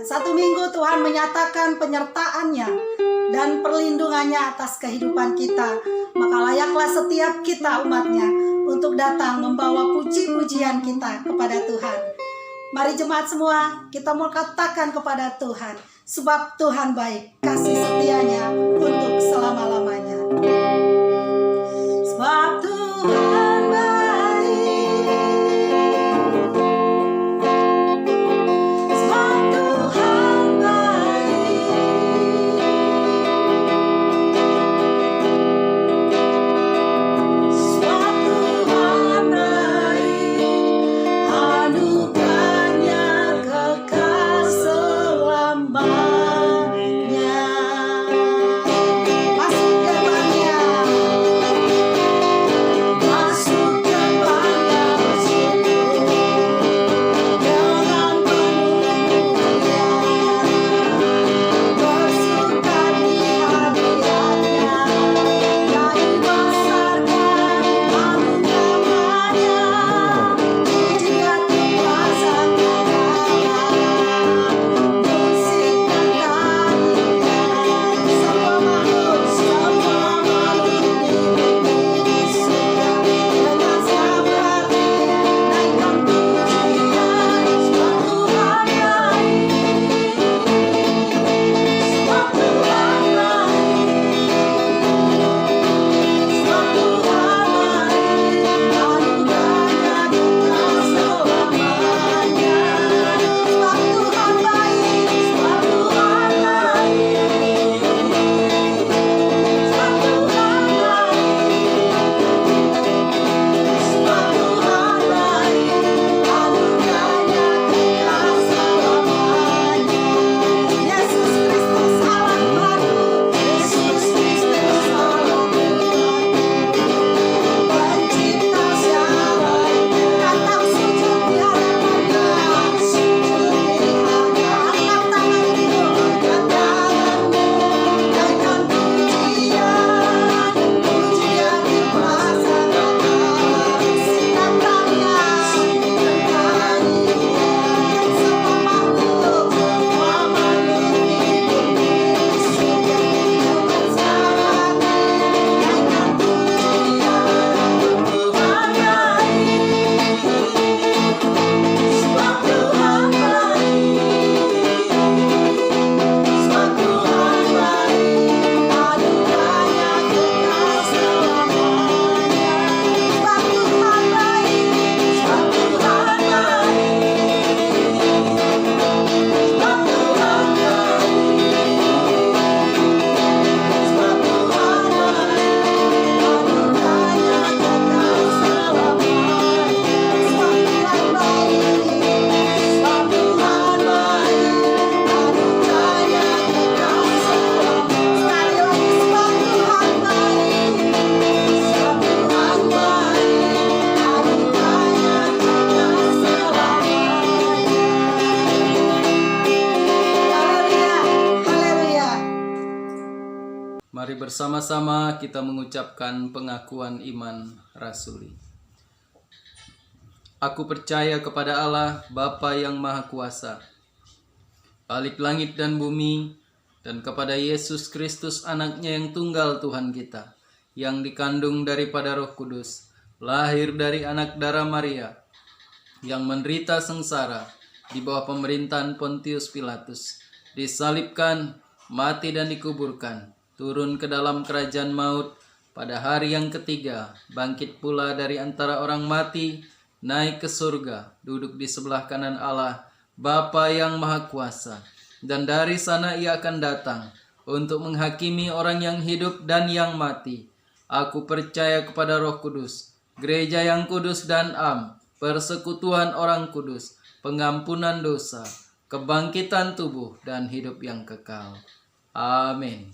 Satu minggu Tuhan menyatakan penyertaan-Nya dan perlindungannya atas kehidupan kita. Maka layaklah setiap kita umat-Nya untuk datang membawa puji-pujian kita kepada Tuhan. Mari jemaat semua, kita mau katakan kepada Tuhan, sebab Tuhan baik, kasih setia-Nya untuk selama-lamanya. Sebab Tuhan baik, sebab Tuhan baik, sebab Tuhan baik, anugerahnya kekal selamanya. Masuk gerbangnya, masuk gerbangnya bersyukur dengan penuh pujian, bersuka di hadiratnya, nyanyi besarkan anugerahnya, pujian dipasangkan Allah, musik dan tarian, semua makhluk di bumi di surga dengan sabar naikkan pujian. Sebab Tuhan baik, sebab Tuhan baik, sebab Tuhan baik, anugerahnya kekal selamanya. Sebab Tuhan baik, sebab Tuhan baik, sebab Tuhan baik, sebab Tuhan baik, anugerahnya kekal selamanya. Yesus Kristus Allah Tuhanku, Yesus Kristus Allah Tuhanku, pencipta segalanya, datang sujud di hadapan-Nya, sujud di hadapan, angkat tanganmu, angkat tanganmu, naikkan pujian, pujian dipasangkan Allah, sikat tarian, tarian, semua makhluk di bumi di surga dengan sabar naikkan pujian. Tuhan baik, sebab Tuhan baik, sebab Tuhan baik, anugerahnya kekal selamanya. Sebab Tuhan baik, sebab Tuhan baik, sebab Tuhan baik, sebab Tuhan baik, anugerahnya kekal selamanya. Sebab Tuhan baik, sebab Tuhan baik, anugerahnya kekal selamanya. Sekali lagi, sebab Tuhan baik, sebab Tuhan baik, anugerahnya kekal selamanya. Haleluya, haleluya. Mari bersama-sama kita mengucapkan pengakuan iman rasuli. Aku percaya kepada Allah, Bapa yang Maha Kuasa, Khalik langit dan bumi, dan kepada Yesus Kristus anaknya yang tunggal Tuhan kita, yang dikandung daripada Roh Kudus, lahir dari anak darah Maria, yang menderita sengsara di bawah pemerintahan Pontius Pilatus, disalibkan, mati dan dikuburkan, turun ke dalam kerajaan maut, pada hari yang ketiga bangkit pula dari antara orang mati, naik ke surga, duduk di sebelah kanan Allah, Bapa yang Maha Kuasa, dan dari sana Ia akan datang untuk menghakimi orang yang hidup dan yang mati. Aku percaya kepada Roh Kudus, gereja yang kudus dan am, persekutuan orang kudus, pengampunan dosa, kebangkitan tubuh, dan hidup yang kekal. Amin.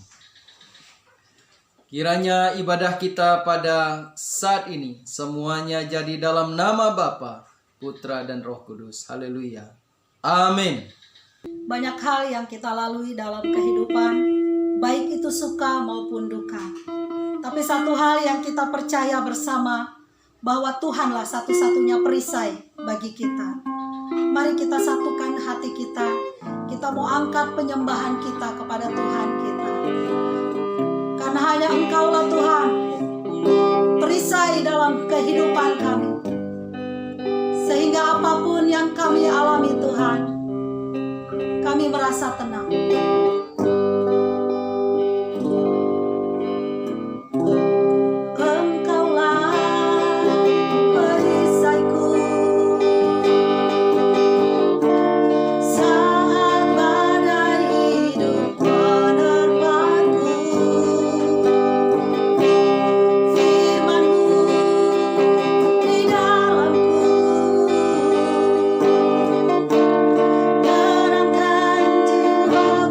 Kiranya ibadah kita pada saat ini semuanya jadi dalam nama Bapa, Putra, dan Roh Kudus. Haleluya. Amin. Banyak hal yang kita lalui dalam kehidupan, baik itu suka maupun duka. Tapi satu hal yang kita percaya bersama, bahwa Tuhanlah satu-satunya perisai bagi kita. Mari kita satukan hati kita kita mau angkat penyembahan kita kepada Tuhan kita. Karena hanya Engkaulah Tuhan, perisai dalam kehidupan kami. Sehingga apapun yang kami alami Tuhan, kami merasa tenang. Engkaulah perisaiku saat badai hidup menerpaku. Firman-Mu di dalamku tenangkan jiwaku.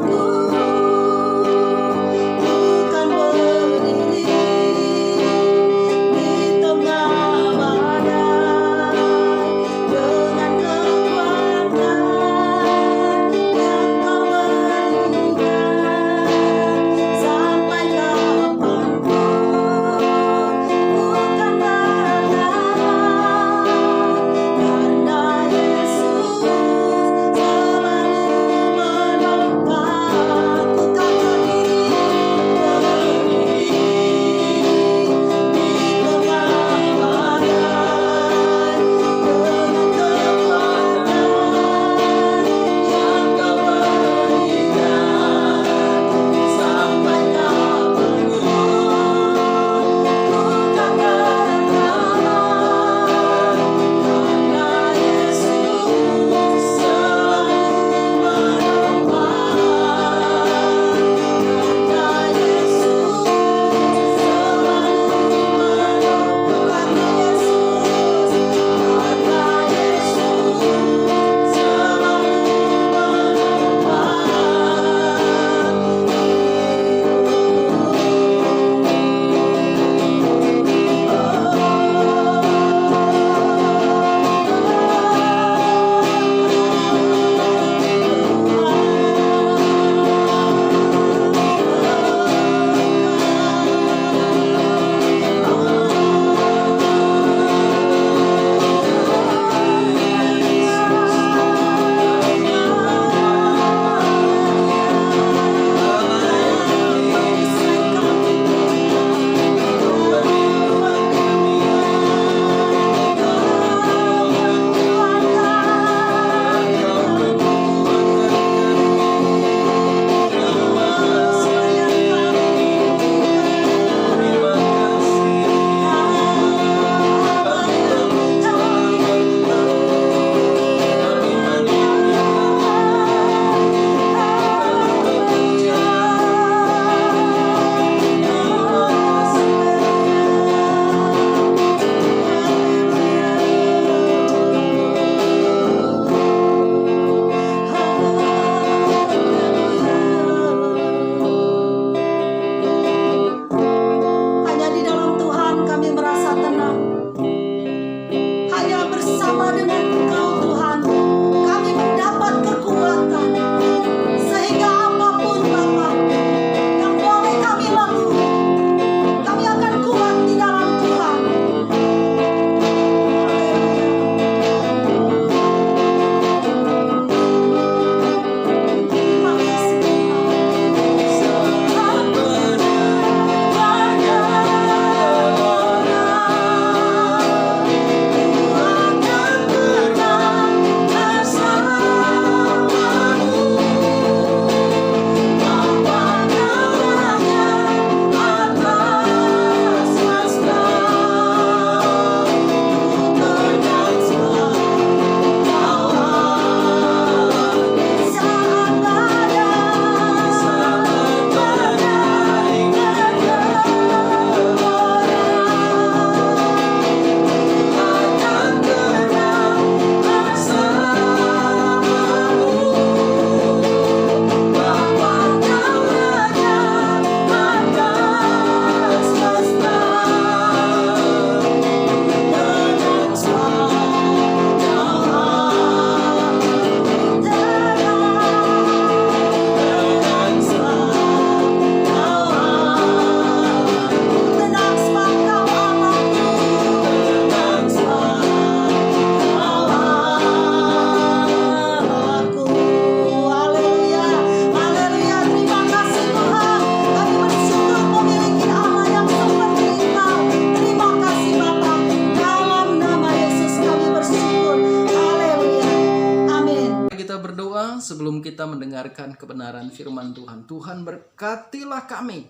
berdoa sebelum kita mendengarkan kebenaran firman Tuhan. Tuhan berkatilah kami.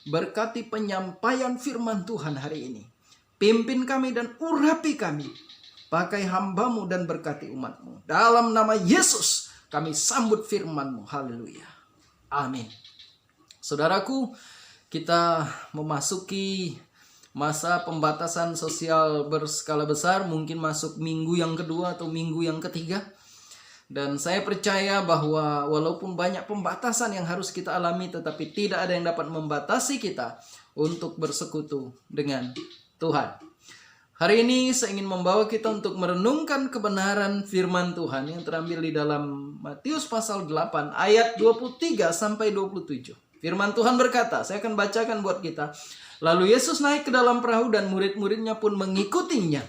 Berkati penyampaian firman Tuhan hari ini. Pimpin kami dan urapi kami. Pakai hamba-Mu dan berkati umat-Mu. Dalam nama Yesus kami sambut firman-Mu. Haleluya. Amin. Saudaraku, kita memasuki masa pembatasan sosial berskala besar, mungkin masuk minggu yang kedua atau minggu yang ketiga. Dan saya percaya bahwa walaupun banyak pembatasan yang harus kita alami, tetapi tidak ada yang dapat membatasi kita untuk bersekutu dengan Tuhan. Hari ini saya ingin membawa kita untuk merenungkan kebenaran firman Tuhan yang terambil di dalam Matius pasal 8 ayat 23 sampai 27. Firman Tuhan berkata, saya akan bacakan buat kita. Lalu Yesus naik ke dalam perahu dan murid-muridnya pun mengikutinya.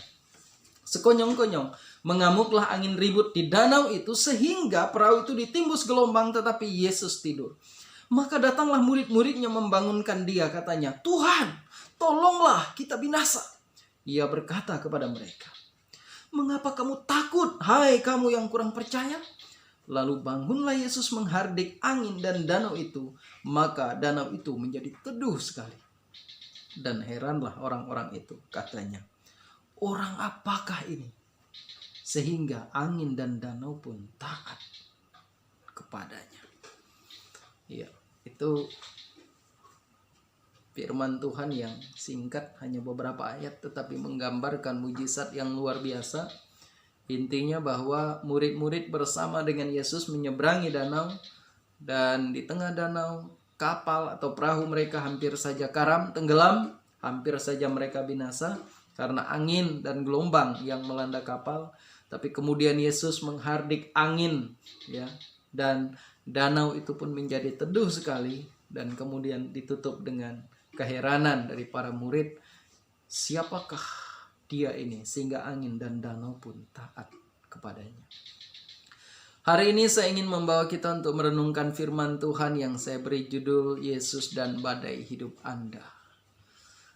Sekonyong-konyong mengamuklah angin ribut di danau itu sehingga perahu itu ditimbus gelombang, tetapi Yesus tidur. Maka datanglah murid-muridnya membangunkan dia, katanya, "Tuhan, tolonglah, kita binasa." Ia berkata kepada mereka, "Mengapa kamu takut, hai kamu yang kurang percaya?" Lalu bangunlah Yesus menghardik angin dan danau itu, maka danau itu menjadi teduh sekali. Dan heranlah orang-orang itu, katanya, "Orang apakah ini? Sehingga angin dan danau pun taat kepadanya." Ya, itu firman Tuhan yang singkat, hanya beberapa ayat, tetapi menggambarkan mujizat yang luar biasa. Intinya bahwa murid-murid bersama dengan Yesus menyeberangi danau, dan di tengah danau kapal atau perahu mereka hampir saja karam, tenggelam, hampir saja mereka binasa karena angin dan gelombang yang melanda kapal. Tapi kemudian Yesus menghardik angin, ya, dan danau itu pun menjadi teduh sekali. Dan kemudian ditutup dengan keheranan dari para murid, siapakah dia ini sehingga angin dan danau pun taat kepadanya. Hari ini saya ingin membawa kita untuk merenungkan firman Tuhan yang saya beri judul Yesus dan Badai Hidup Anda.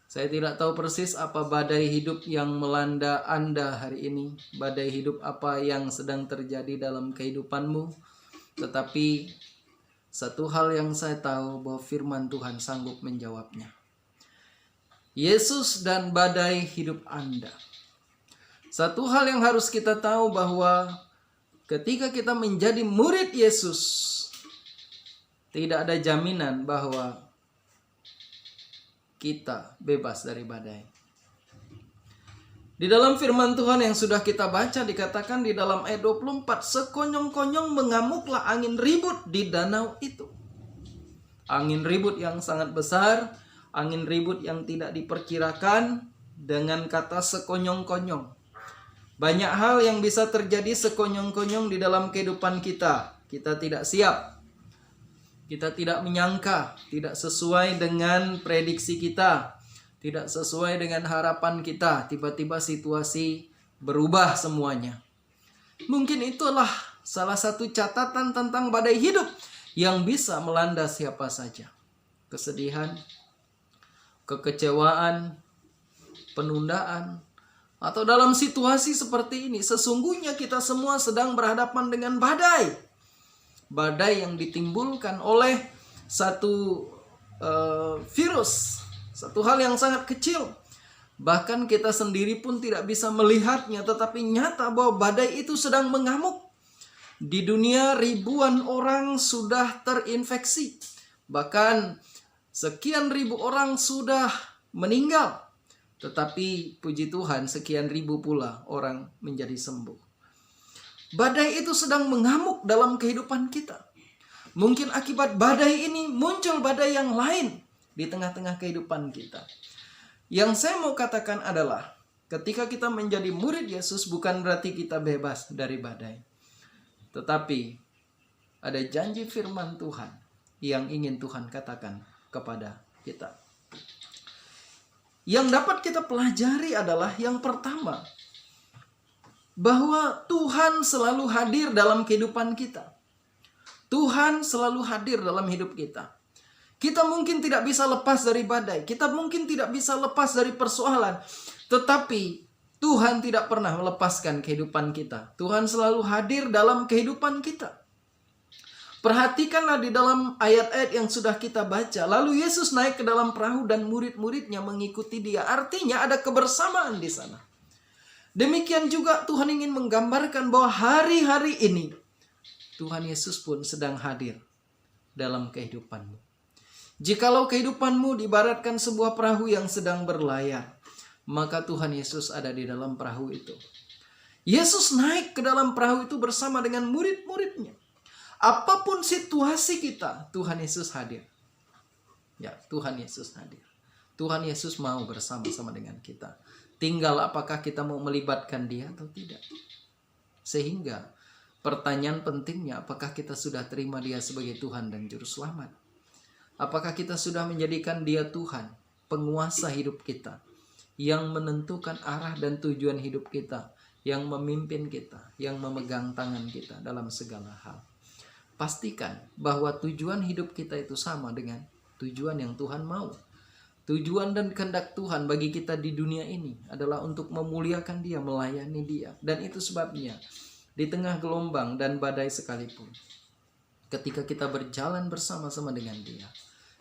Saya tidak tahu persis apa badai hidup yang melanda Anda hari ini, badai hidup apa yang sedang terjadi dalam kehidupanmu, tetapi satu hal yang saya tahu bahwa firman Tuhan sanggup menjawabnya. Yesus dan badai hidup Anda. Satu hal yang harus kita tahu bahwa ketika kita menjadi murid Yesus, tidak ada jaminan bahwa kita bebas dari badai. Di dalam firman Tuhan yang sudah kita baca dikatakan di dalam ayat 24, sekonyong-konyong mengamuklah angin ribut di danau itu. Angin ribut yang sangat besar, angin ribut yang tidak diperkirakan, dengan kata sekonyong-konyong. Banyak hal yang bisa terjadi sekonyong-konyong di dalam kehidupan kita. Kita tidak siap. Kita tidak menyangka, tidak sesuai dengan prediksi kita, tidak sesuai dengan harapan kita. Tiba-tiba situasi berubah semuanya. Mungkin itulah salah satu catatan tentang badai hidup yang bisa melanda siapa saja. Kesedihan, kekecewaan, penundaan, atau dalam situasi seperti ini, sesungguhnya kita semua sedang berhadapan dengan badai. Badai yang ditimbulkan oleh satu virus, satu hal yang sangat kecil. Bahkan kita sendiri pun tidak bisa melihatnya, tetapi nyata bahwa badai itu sedang mengamuk. Di dunia ribuan orang sudah terinfeksi. Bahkan sekian ribu orang sudah meninggal. Tetapi puji Tuhan sekian ribu pula orang menjadi sembuh. Badai itu sedang mengamuk dalam kehidupan kita. Mungkin akibat badai ini muncul badai yang lain di tengah-tengah kehidupan kita. Yang saya mau katakan adalah ketika kita menjadi murid Yesus bukan berarti kita bebas dari badai. Tetapi ada janji firman Tuhan yang ingin Tuhan katakan kepada kita. Yang dapat kita pelajari adalah yang pertama, bahwa Tuhan selalu hadir dalam kehidupan kita. Tuhan selalu hadir dalam hidup kita. Kita mungkin tidak bisa lepas dari badai. Kita mungkin tidak bisa lepas dari persoalan. Tetapi Tuhan tidak pernah melepaskan kehidupan kita. Tuhan selalu hadir dalam kehidupan kita. Perhatikanlah di dalam ayat-ayat yang sudah kita baca. Lalu Yesus naik ke dalam perahu dan murid-muridnya mengikuti dia. Artinya ada kebersamaan di sana. Demikian juga Tuhan ingin menggambarkan bahwa hari-hari ini Tuhan Yesus pun sedang hadir dalam kehidupanmu. Jikalau kehidupanmu diibaratkan sebuah perahu yang sedang berlayar, maka Tuhan Yesus ada di dalam perahu itu. Yesus naik ke dalam perahu itu bersama dengan murid-muridnya. Apapun situasi kita, Tuhan Yesus hadir. Ya, Tuhan Yesus hadir. Tuhan Yesus mau bersama-sama dengan kita. Tinggal apakah kita mau melibatkan dia atau tidak. Sehingga pertanyaan pentingnya, apakah kita sudah terima dia sebagai Tuhan dan Juru Selamat? Apakah kita sudah menjadikan dia Tuhan, penguasa hidup kita, yang menentukan arah dan tujuan hidup kita, yang memimpin kita, yang memegang tangan kita dalam segala hal? Pastikan bahwa tujuan hidup kita itu sama dengan tujuan yang Tuhan mau. Tujuan dan kehendak Tuhan bagi kita di dunia ini adalah untuk memuliakan dia, melayani dia. Dan itu sebabnya di tengah gelombang dan badai sekalipun, ketika kita berjalan bersama-sama dengan dia,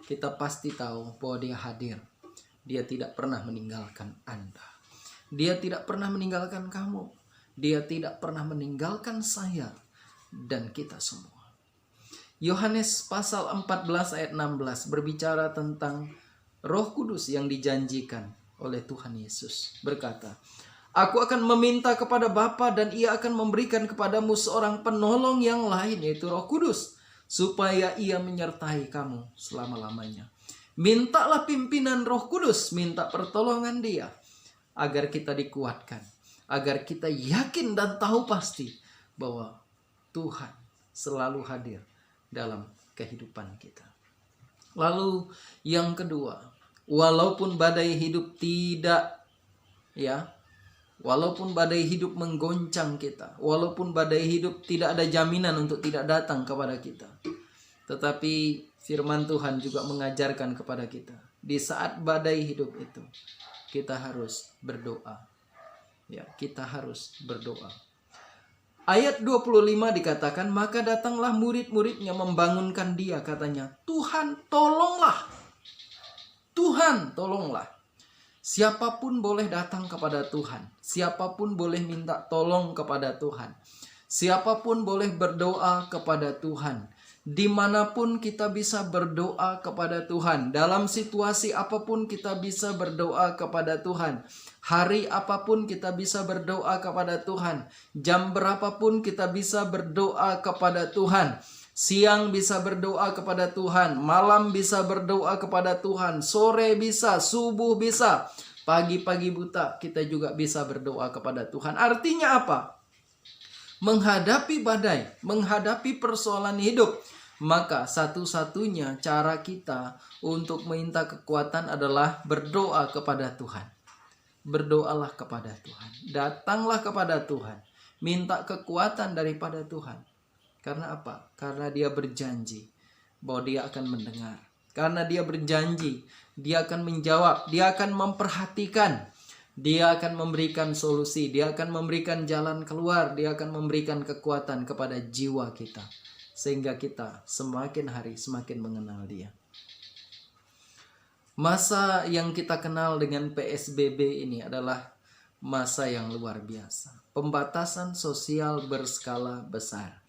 kita pasti tahu bahwa dia hadir. Dia tidak pernah meninggalkan Anda. Dia tidak pernah meninggalkan kamu. Dia tidak pernah meninggalkan saya dan kita semua. Yohanes pasal 14 ayat 16 berbicara tentang Roh Kudus yang dijanjikan oleh Tuhan Yesus. Berkata, "Aku akan meminta kepada Bapa dan ia akan memberikan kepadamu seorang penolong yang lain, yaitu Roh Kudus, supaya ia menyertai kamu selama-lamanya." Mintalah pimpinan Roh Kudus, minta pertolongan dia, agar kita dikuatkan, agar kita yakin dan tahu pasti bahwa Tuhan selalu hadir dalam kehidupan kita. Lalu yang kedua, walaupun badai hidup walaupun badai hidup menggoncang kita, walaupun badai hidup tidak ada jaminan untuk tidak datang kepada kita, tetapi firman Tuhan juga mengajarkan kepada kita, di saat badai hidup itu kita harus berdoa. Ya, kita harus berdoa. Ayat 25 dikatakan, maka datanglah murid-muridnya membangunkan dia, katanya, "Tuhan, tolonglah. Tuhan, tolonglah." Siapapun boleh datang kepada Tuhan. Siapapun boleh minta tolong kepada Tuhan. Siapapun boleh berdoa kepada Tuhan. Dimanapun kita bisa berdoa kepada Tuhan. Dalam situasi apapun kita bisa berdoa kepada Tuhan. Hari apapun kita bisa berdoa kepada Tuhan. Jam berapapun kita bisa berdoa kepada Tuhan. Siang bisa berdoa kepada Tuhan. Malam bisa berdoa kepada Tuhan. Sore bisa, subuh bisa. Pagi-pagi buta kita juga bisa berdoa kepada Tuhan. Artinya apa? Menghadapi badai, menghadapi persoalan hidup, maka satu-satunya cara kita untuk minta kekuatan adalah berdoa kepada Tuhan. Berdoalah kepada Tuhan. Datanglah kepada Tuhan. Minta kekuatan daripada Tuhan. Karena apa? Karena dia berjanji bahwa dia akan mendengar. Karena dia berjanji, dia akan menjawab. Dia akan memperhatikan. Dia akan memberikan solusi. Dia akan memberikan jalan keluar. Dia akan memberikan kekuatan kepada jiwa kita. Sehingga kita semakin hari semakin mengenal dia. Masa yang kita kenal dengan PSBB ini adalah masa yang luar biasa. Pembatasan sosial berskala besar.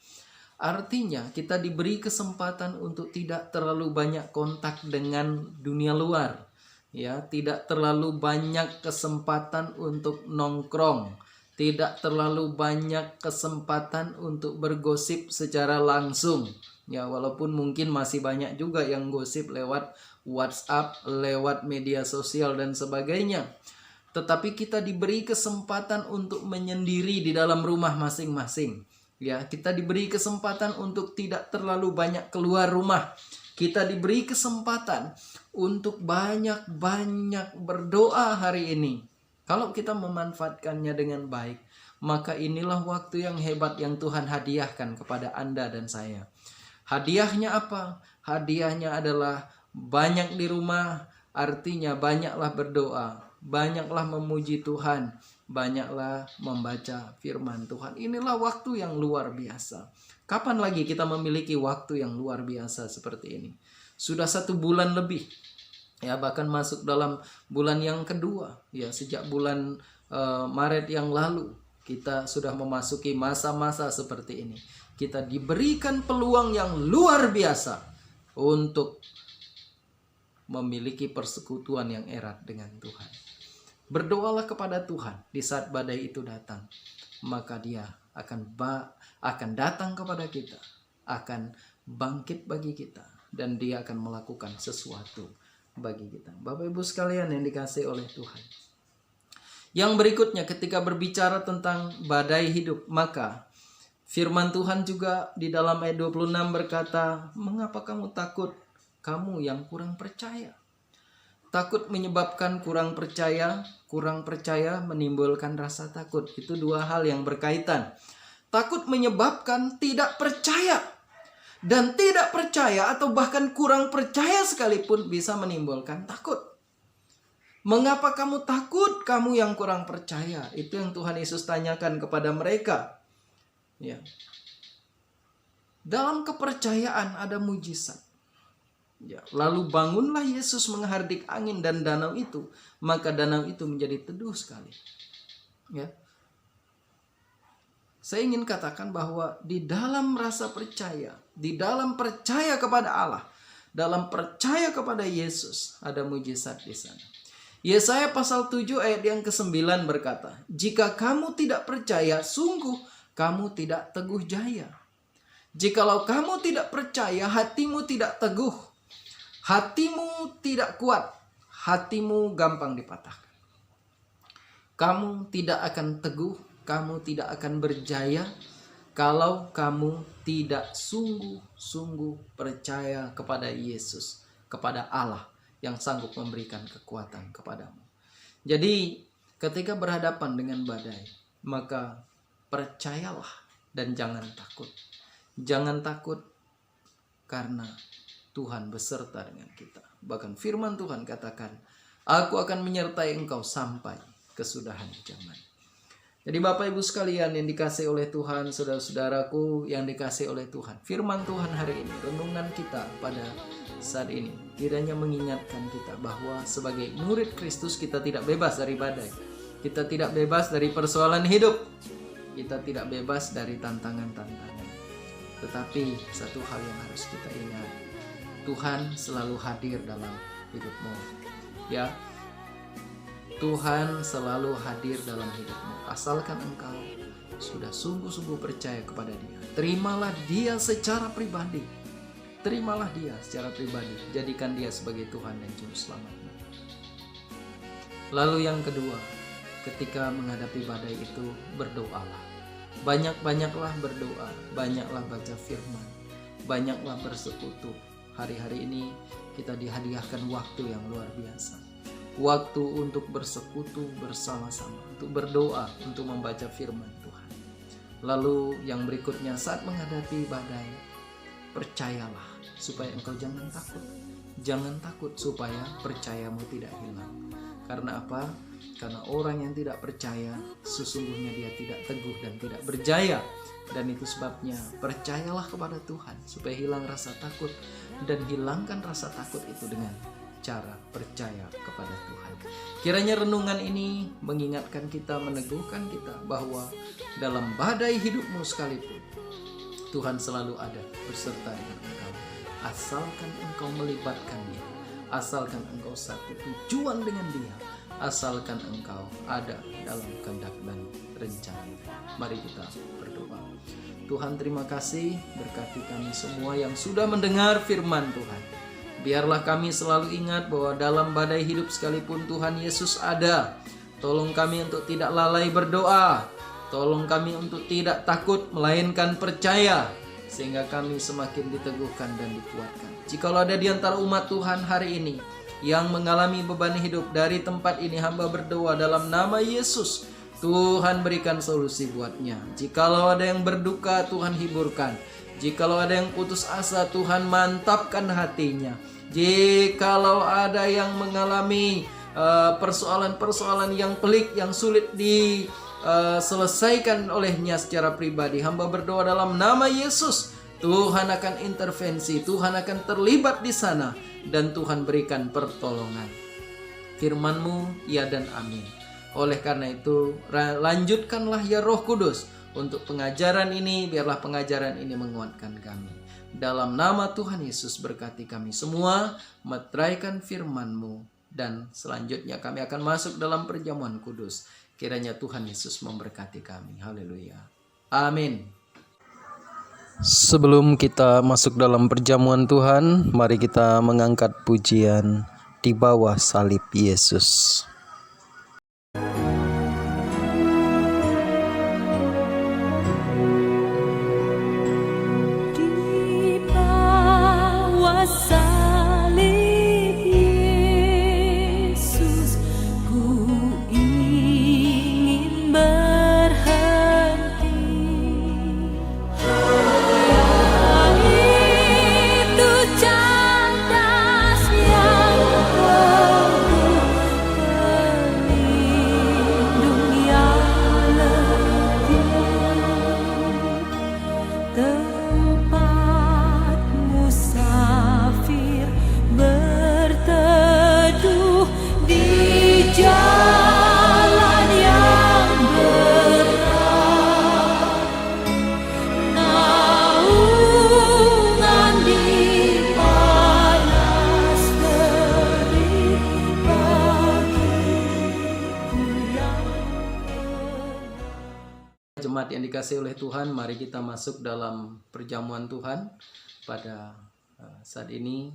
Artinya kita diberi kesempatan untuk tidak terlalu banyak kontak dengan dunia luar. Ya, tidak terlalu banyak kesempatan untuk nongkrong. Tidak terlalu banyak kesempatan untuk bergosip secara langsung. Ya, walaupun mungkin masih banyak juga yang gosip lewat WhatsApp, lewat media sosial dan sebagainya. Tetapi kita diberi kesempatan untuk menyendiri di dalam rumah masing-masing. Ya, kita diberi kesempatan untuk tidak terlalu banyak keluar rumah. Kita diberi kesempatan untuk banyak-banyak berdoa hari ini. Kalau kita memanfaatkannya dengan baik, maka inilah waktu yang hebat yang Tuhan hadiahkan kepada Anda dan saya. Hadiahnya apa? Hadiahnya adalah banyak di rumah, artinya banyaklah berdoa, banyaklah memuji Tuhan, banyaklah membaca firman Tuhan. Inilah waktu yang luar biasa. Kapan lagi kita memiliki waktu yang luar biasa seperti ini? Sudah 1 bulan lebih, ya, bahkan masuk dalam bulan yang kedua, ya, sejak bulan Maret yang lalu kita sudah memasuki masa-masa seperti ini. Kita diberikan peluang yang luar biasa untuk memiliki persekutuan yang erat dengan Tuhan. Berdoalah kepada Tuhan di saat badai itu datang, maka Dia akan datang kepada kita, akan bangkit bagi kita, dan Dia akan melakukan sesuatu bagi kita. Bapak Ibu sekalian yang dikasihi oleh Tuhan, yang berikutnya ketika berbicara tentang badai hidup, maka firman Tuhan juga di dalam ayat 26 berkata, "Mengapa kamu takut, kamu yang kurang percaya?" Takut menyebabkan kurang percaya menimbulkan rasa takut. Itu 2 hal yang berkaitan. Takut menyebabkan tidak percaya, dan tidak percaya atau bahkan kurang percaya sekalipun bisa menimbulkan takut. Mengapa kamu takut, kamu yang kurang percaya? Itu yang Tuhan Yesus tanyakan kepada mereka. Ya. Dalam kepercayaan ada mujizat. Ya. Lalu bangunlah Yesus menghardik angin dan danau itu, maka danau itu menjadi teduh sekali. Ya. Saya ingin katakan bahwa di dalam rasa percaya, di dalam percaya kepada Allah, dalam percaya kepada Yesus, ada mujizat di sana. Yesaya pasal 7 ayat yang ke-9 berkata, "Jika kamu tidak percaya, sungguh kamu tidak teguh jaya." Jikalau kamu tidak percaya, hatimu tidak teguh, hatimu tidak kuat, hatimu gampang dipatahkan. Kamu tidak akan teguh, kamu tidak akan berjaya kalau kamu tidak sungguh-sungguh percaya kepada Yesus, kepada Allah yang sanggup memberikan kekuatan kepadamu. Jadi ketika berhadapan dengan badai, maka percayalah dan jangan takut. Jangan takut karena Tuhan beserta dengan kita. Bahkan firman Tuhan katakan, "Aku akan menyertai engkau sampai kesudahan zaman." Jadi Bapak Ibu sekalian yang dikasihi oleh Tuhan, saudara-saudaraku yang dikasihi oleh Tuhan, firman Tuhan hari ini, renungan kita pada saat ini kiranya mengingatkan kita bahwa sebagai murid Kristus kita tidak bebas dari badai. Kita tidak bebas dari persoalan hidup. Kita tidak bebas dari tantangan-tantangan. Tetapi satu hal yang harus kita ingat, Tuhan selalu hadir dalam hidupmu. Ya, Tuhan selalu hadir dalam hidupmu. Asalkan engkau sudah sungguh-sungguh percaya kepada Dia. Terimalah Dia secara pribadi. Terimalah Dia secara pribadi. Jadikan Dia sebagai Tuhan dan Juru Selamatmu. Lalu yang kedua, ketika menghadapi badai itu, berdoalah. Banyak-banyaklah berdoa, banyaklah baca firman, banyaklah bersekutu. Hari-hari ini kita dihadiahkan waktu yang luar biasa. Waktu untuk bersekutu bersama-sama, untuk berdoa, untuk membaca firman Tuhan. Lalu yang berikutnya, saat menghadapi badai, percayalah supaya engkau jangan takut. Jangan takut supaya percayamu tidak hilang. Karena apa? Karena orang yang tidak percaya, sesungguhnya dia tidak teguh dan tidak berjaya. Dan itu sebabnya percayalah kepada Tuhan supaya hilang rasa takut. Dan hilangkan rasa takut itu dengan cara percaya kepada Tuhan. Kiranya renungan ini mengingatkan kita, meneguhkan kita bahwa dalam badai hidupmu sekalipun, Tuhan selalu ada beserta dengan engkau. Asalkan engkau melibatkan Dia, asalkan engkau satu tujuan dengan Dia, asalkan engkau ada dalam kehendak dan rencana. Mari kita berdoa. Tuhan, terima kasih, berkati kami semua yang sudah mendengar firman Tuhan. Biarlah kami selalu ingat bahwa dalam badai hidup sekalipun Tuhan Yesus ada. Tolong kami untuk tidak lalai berdoa. Tolong kami untuk tidak takut melainkan percaya, sehingga kami semakin diteguhkan dan dikuatkan. Jikalau ada di antara umat Tuhan hari ini yang mengalami beban hidup, dari tempat ini hamba berdoa dalam nama Yesus, Tuhan berikan solusi buatnya. Jikalau ada yang berduka, Tuhan hiburkan. Jikalau ada yang putus asa, Tuhan mantapkan hatinya. Jikalau ada yang mengalami persoalan-persoalan yang pelik, yang sulit diselesaikan olehnya secara pribadi. Hamba berdoa dalam nama Yesus, Tuhan akan intervensi, Tuhan akan terlibat di sana, dan Tuhan berikan pertolongan. Firman-Mu, ya dan amin. Oleh karena itu, lanjutkanlah ya Roh Kudus untuk pengajaran ini, biarlah pengajaran ini menguatkan kami. Dalam nama Tuhan Yesus berkati kami semua, meteraikan firman-Mu, dan selanjutnya kami akan masuk dalam perjamuan kudus. Kiranya Tuhan Yesus memberkati kami. Haleluya. Amin. Sebelum kita masuk dalam perjamuan Tuhan, mari kita mengangkat pujian di bawah salib Yesus. Jemaat yang dikasihi oleh Tuhan, mari kita masuk dalam perjamuan Tuhan. Pada saat ini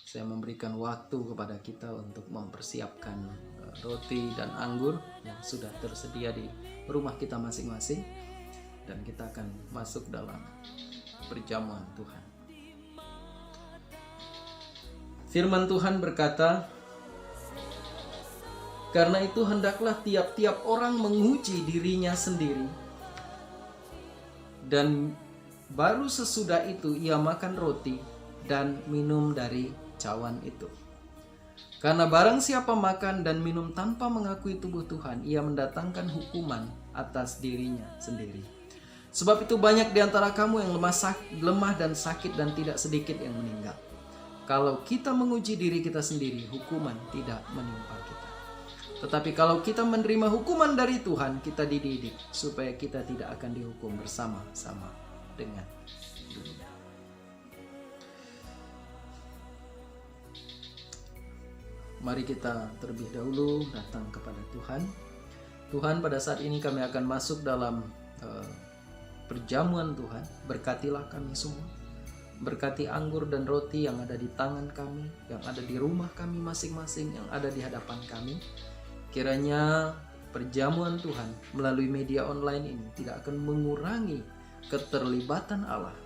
saya memberikan waktu kepada kita untuk mempersiapkan roti dan anggur yang sudah tersedia di rumah kita masing-masing, dan kita akan masuk dalam perjamuan Tuhan. Firman Tuhan berkata, karena itu hendaklah tiap-tiap orang menguji dirinya sendiri, dan baru sesudah itu ia makan roti dan minum dari cawan itu. Karena barang siapa makan dan minum tanpa mengakui tubuh Tuhan, ia mendatangkan hukuman atas dirinya sendiri. Sebab itu banyak di antara kamu yang lemah dan sakit, dan tidak sedikit yang meninggal. Kalau kita menguji diri kita sendiri, hukuman tidak menimpa kita. Tetapi kalau kita menerima hukuman dari Tuhan, kita dididik supaya kita tidak akan dihukum bersama-sama dengan dunia. Mari kita terlebih dahulu datang kepada Tuhan. Tuhan, pada saat ini kami akan masuk dalam perjamuan Tuhan. Berkatilah kami semua. Berkati anggur dan roti yang ada di tangan kami, yang ada di rumah kami masing-masing, yang ada di hadapan kami. Kiranya perjamuan Tuhan melalui media online ini tidak akan mengurangi keterlibatan Allah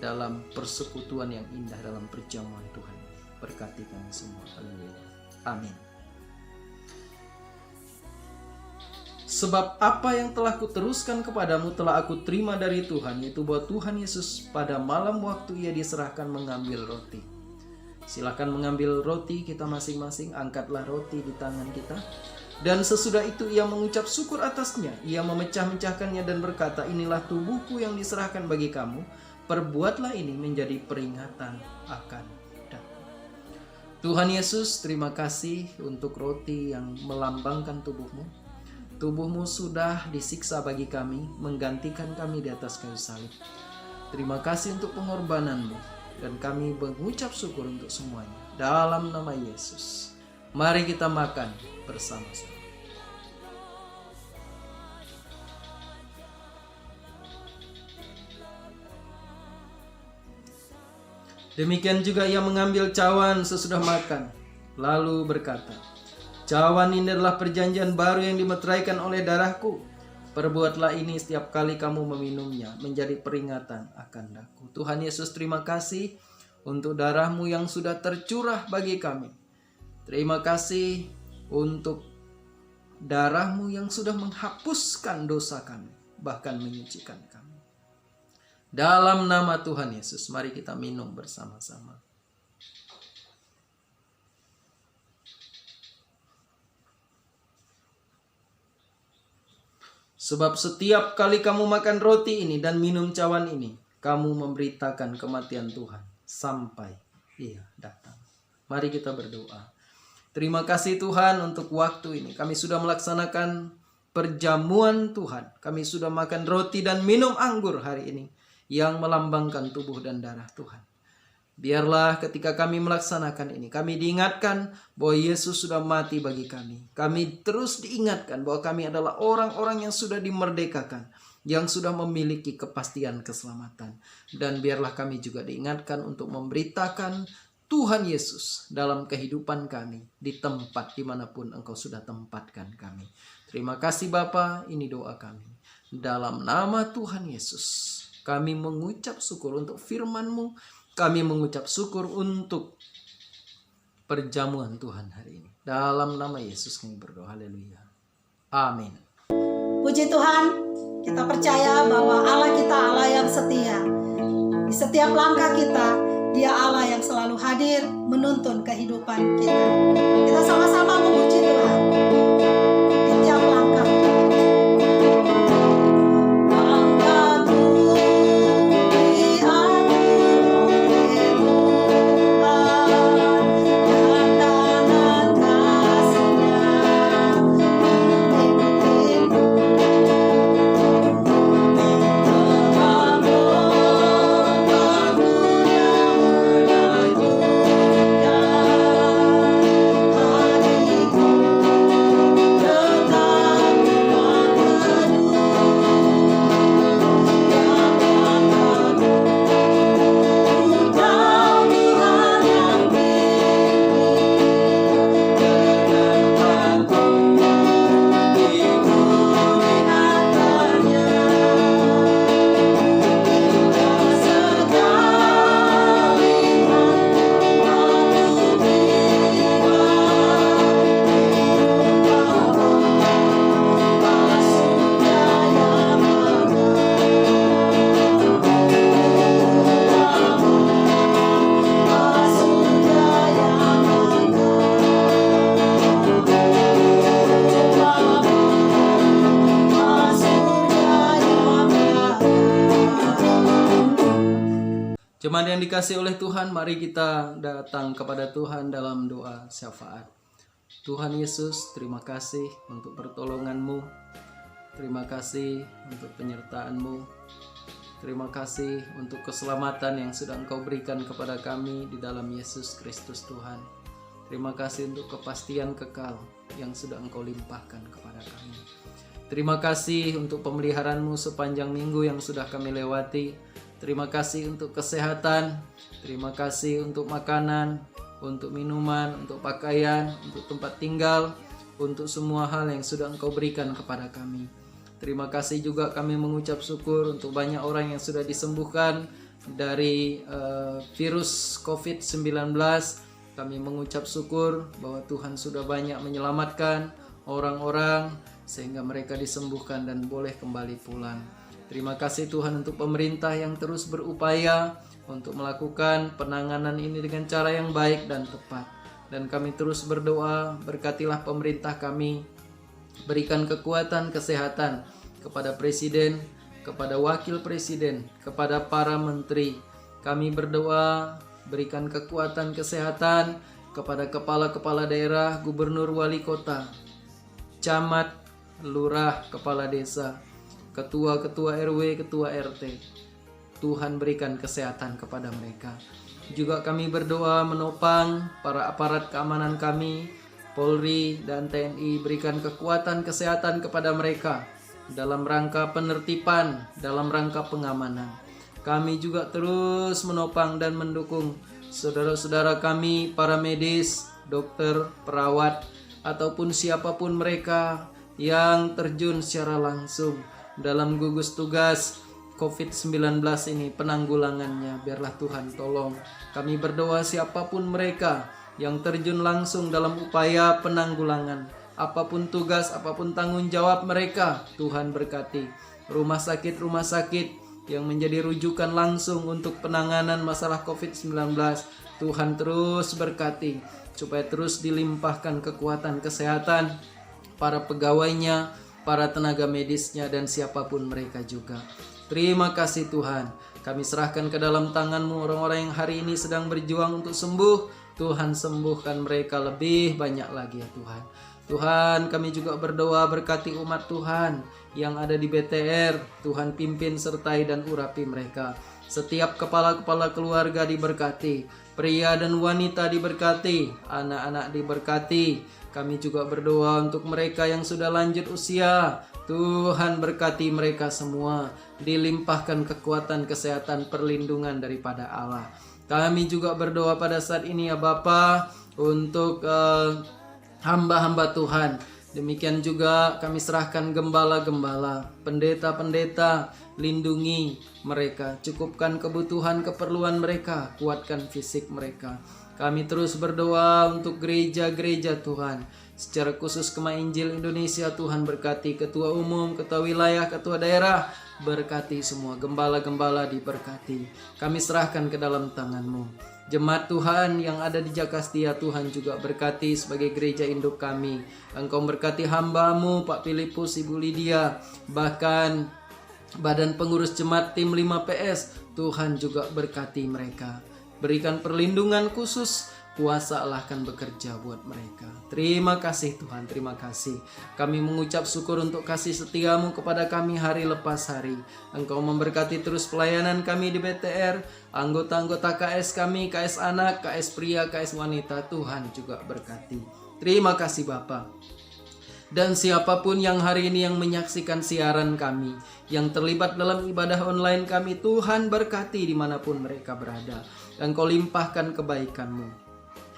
dalam persekutuan yang indah dalam perjamuan Tuhan. Berkati kami semua. Haleluya. Amin. Sebab apa yang telah kuteruskan kepadamu telah aku terima dari Tuhan, yaitu bahwa Tuhan Yesus pada malam waktu ia diserahkan mengambil roti. Silakan mengambil roti kita masing-masing, angkatlah roti di tangan kita. Dan sesudah itu ia mengucap syukur atasnya, ia memecah-mecahkannya dan berkata, inilah tubuhku yang diserahkan bagi kamu, perbuatlah ini menjadi peringatan akan daku. Tuhan Yesus, terima kasih untuk roti yang melambangkan tubuhmu. Tubuhmu sudah disiksa bagi kami, menggantikan kami di atas kayu salib. Terima kasih untuk pengorbananmu. Dan kami mengucap syukur untuk semuanya. Dalam nama Yesus, mari kita makan bersama-sama. Demikian juga ia mengambil cawan sesudah makan, lalu berkata, cawan ini adalah perjanjian baru yang dimeteraikan oleh darahku. Perbuatlah ini setiap kali kamu meminumnya, menjadi peringatan akan daku. Tuhan Yesus, terima kasih untuk darah-Mu yang sudah tercurah bagi kami. Terima kasih untuk darah-Mu yang sudah menghapuskan dosa kami, bahkan menyucikan kami. Dalam nama Tuhan Yesus, mari kita minum bersama-sama. Sebab setiap kali kamu makan roti ini dan minum cawan ini, kamu memberitakan kematian Tuhan sampai Ia datang. Mari kita berdoa. Terima kasih Tuhan untuk waktu ini. Kami sudah melaksanakan perjamuan Tuhan. Kami sudah makan roti dan minum anggur hari ini yang melambangkan tubuh dan darah Tuhan. Biarlah ketika kami melaksanakan ini, kami diingatkan bahwa Yesus sudah mati bagi kami. Kami terus diingatkan bahwa kami adalah orang-orang yang sudah dimerdekakan, yang sudah memiliki kepastian keselamatan. Dan biarlah kami juga diingatkan untuk memberitakan Tuhan Yesus dalam kehidupan kami, di tempat dimanapun Engkau sudah tempatkan kami. Terima kasih Bapa, ini doa kami. Dalam nama Tuhan Yesus, kami mengucap syukur untuk firman-Mu. Kami mengucap syukur untuk perjamuan Tuhan hari ini. Dalam nama Yesus kami berdoa. Haleluya. Amin. Puji Tuhan, kita percaya bahwa Allah kita Allah yang setia. Di setiap langkah kita, Dia Allah yang selalu hadir menuntun kehidupan kita. Kita sama-sama memuji Tuhan di tiap langkah. Jemaat yang dikasihi oleh Tuhan, mari kita datang kepada Tuhan dalam doa syafaat. Tuhan Yesus, terima kasih untuk pertolongan-Mu. Terima kasih untuk penyertaan-Mu. Terima kasih untuk keselamatan yang sudah Engkau berikan kepada kami di dalam Yesus Kristus Tuhan. Terima kasih untuk kepastian kekal yang sudah Engkau limpahkan kepada kami. Terima kasih untuk pemeliharaan-Mu sepanjang minggu yang sudah kami lewati. Terima kasih untuk kesehatan, terima kasih untuk makanan, untuk minuman, untuk pakaian, untuk tempat tinggal, untuk semua hal yang sudah Engkau berikan kepada kami. Terima kasih juga kami mengucap syukur untuk banyak orang yang sudah disembuhkan dari virus COVID-19. Kami mengucap syukur bahwa Tuhan sudah banyak menyelamatkan orang-orang sehingga mereka disembuhkan dan boleh kembali pulang. Terima kasih Tuhan untuk pemerintah yang terus berupaya untuk melakukan penanganan ini dengan cara yang baik dan tepat. Dan kami terus berdoa, berkatilah pemerintah kami, berikan kekuatan kesehatan kepada Presiden, kepada Wakil Presiden, kepada para menteri. Kami berdoa, berikan kekuatan kesehatan kepada kepala-kepala daerah, gubernur, wali kota, camat, lurah, kepala desa, ketua-ketua RW, ketua RT. Tuhan berikan kesehatan kepada mereka. Juga kami berdoa menopang para aparat keamanan kami, Polri dan TNI, berikan kekuatan kesehatan kepada mereka dalam rangka penertiban, dalam rangka pengamanan. Kami juga terus menopang dan mendukung saudara-saudara kami, para medis, dokter, perawat, ataupun siapapun mereka yang terjun secara langsung dalam gugus tugas COVID-19 ini, penanggulangannya. Biarlah Tuhan tolong. Kami berdoa siapapun mereka yang terjun langsung dalam upaya penanggulangan, apapun tugas, apapun tanggung jawab mereka, Tuhan berkati. Rumah sakit yang menjadi rujukan langsung untuk penanganan masalah COVID-19, Tuhan terus berkati supaya terus dilimpahkan kekuatan kesehatan para pegawainya, para tenaga medisnya dan siapapun mereka juga. Terima kasih Tuhan. Kami serahkan ke dalam tangan-Mu orang-orang yang hari ini sedang berjuang untuk sembuh. Tuhan sembuhkan mereka lebih banyak lagi ya Tuhan. Tuhan, kami juga berdoa berkati umat Tuhan yang ada di BTR. Tuhan pimpin, sertai dan urapi mereka. Setiap kepala-kepala keluarga diberkati, pria dan wanita diberkati, anak-anak diberkati. Kami juga berdoa untuk mereka yang sudah lanjut usia. Tuhan berkati mereka semua, dilimpahkan kekuatan, kesehatan, perlindungan daripada Allah. Kami juga berdoa pada saat ini ya Bapa untuk hamba-hamba Tuhan. Demikian juga kami serahkan gembala-gembala, pendeta-pendeta, lindungi mereka, cukupkan kebutuhan keperluan mereka, kuatkan fisik mereka. Kami terus berdoa untuk gereja-gereja Tuhan. Secara khusus Kema Injil Indonesia, Tuhan berkati ketua umum, ketua wilayah, ketua daerah, berkati semua, gembala-gembala diberkati. Kami serahkan ke dalam tangan-Mu. Jemaat Tuhan yang ada di Jakastia, Tuhan juga berkati sebagai gereja induk kami. Engkau berkati hamba-Mu Pak Filipus, Ibu Lydia, bahkan badan pengurus jemaat tim 5PS. Tuhan juga berkati mereka. Berikan perlindungan khusus, kuasa Allah akan bekerja buat mereka. Terima kasih Tuhan, terima kasih. Kami mengucap syukur untuk kasih setia-Mu kepada kami hari lepas hari. Engkau memberkati terus pelayanan kami di BTR, anggota-anggota KS kami, KS anak, KS pria, KS wanita. Tuhan juga berkati. Terima kasih Bapa. Dan siapapun yang hari ini yang menyaksikan siaran kami, yang terlibat dalam ibadah online kami, Tuhan berkati dimanapun mereka berada. Engkau limpahkan kebaikan-Mu.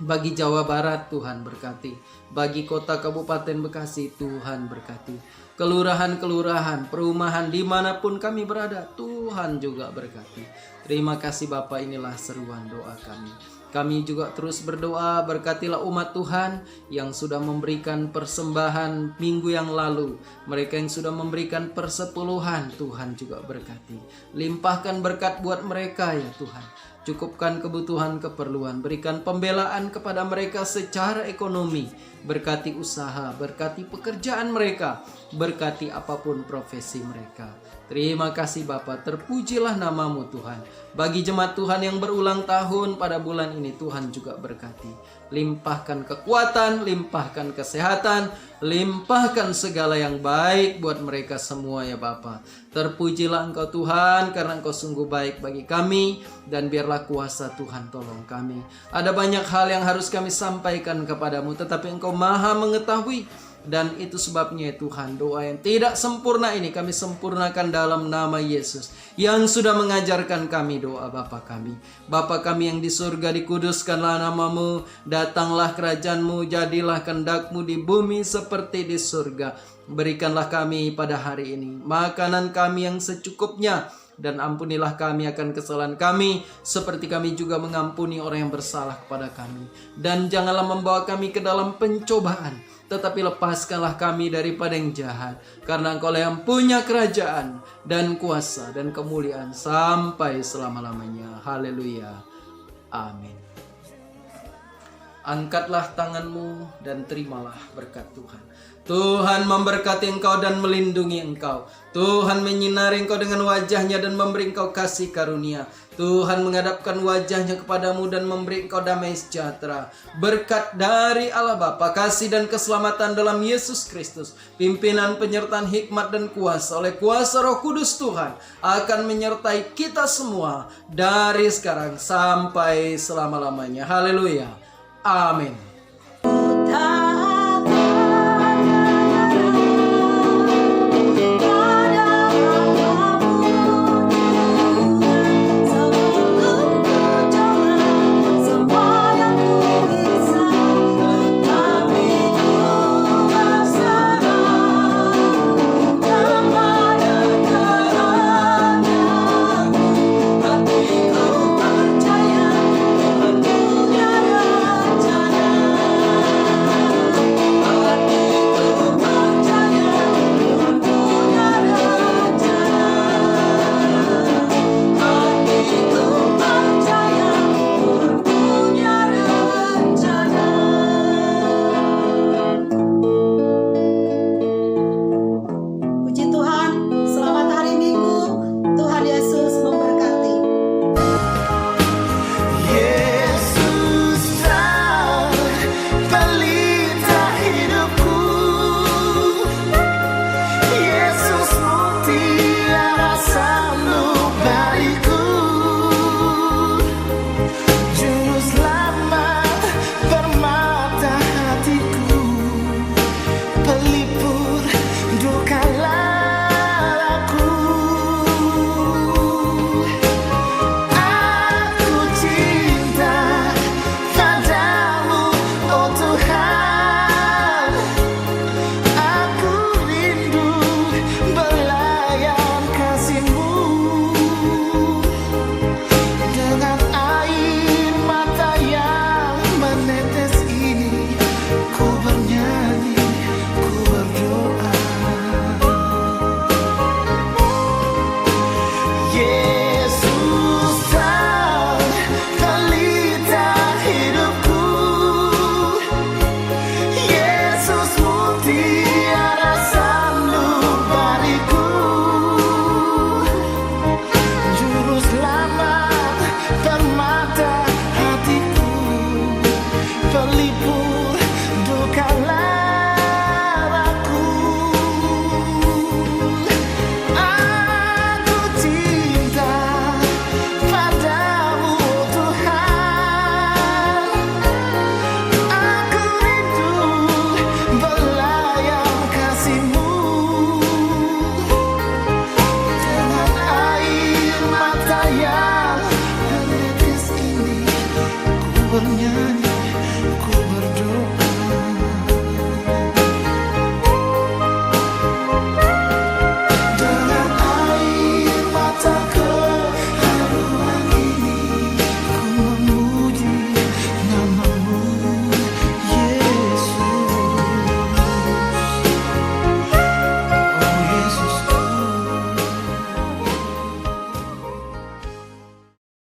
Bagi Jawa Barat, Tuhan berkati. Bagi kota Kabupaten Bekasi, Tuhan berkati. Kelurahan-kelurahan, perumahan, dimanapun kami berada, Tuhan juga berkati. Terima kasih Bapa, inilah seruan doa kami. Kami juga terus berdoa, berkatilah umat Tuhan yang sudah memberikan persembahan minggu yang lalu. Mereka yang sudah memberikan persepuluhan, Tuhan juga berkati. Limpahkan berkat buat mereka ya Tuhan. Cukupkan kebutuhan keperluan, berikan pembelaan kepada mereka secara ekonomi, berkati usaha, berkati pekerjaan mereka, berkati apapun profesi mereka. Terima kasih Bapa, terpujilah nama-Mu Tuhan. Bagi jemaat Tuhan yang berulang tahun pada bulan ini, Tuhan juga berkati. Limpahkan kekuatan, limpahkan kesehatan, limpahkan segala yang baik buat mereka semua ya Bapa. Terpujilah Engkau Tuhan, karena Engkau sungguh baik bagi kami, dan biarlah kuasa Tuhan tolong kami. Ada banyak hal yang harus kami sampaikan kepadamu, tetapi Engkau maha mengetahui. Dan itu sebabnya Tuhan, doa yang tidak sempurna ini kami sempurnakan dalam nama Yesus, yang sudah mengajarkan kami doa Bapa kami. Bapa kami yang di surga, dikuduskanlah nama-Mu, datanglah kerajaan-Mu, jadilah kehendak-Mu di bumi seperti di surga. Berikanlah kami pada hari ini makanan kami yang secukupnya, dan ampunilah kami akan kesalahan kami, seperti kami juga mengampuni orang yang bersalah kepada kami. Dan janganlah membawa kami ke dalam pencobaan, tetapi lepaskanlah kami daripada yang jahat, karena Engkau yang punya kerajaan dan kuasa dan kemuliaan sampai selama-lamanya. Haleluya. Amin. Angkatlah tanganmu dan terimalah berkat Tuhan. Tuhan memberkati engkau dan melindungi engkau. Tuhan menyinari engkau dengan wajahnya dan memberi engkau kasih karunia. Tuhan menghadapkan wajahnya kepadamu dan memberi engkau damai sejahtera. Berkat dari Allah Bapa, kasih dan keselamatan dalam Yesus Kristus, pimpinan, penyertaan, hikmat dan kuasa oleh kuasa Roh Kudus Tuhan akan menyertai kita semua dari sekarang sampai selama-lamanya. Haleluya. Amin.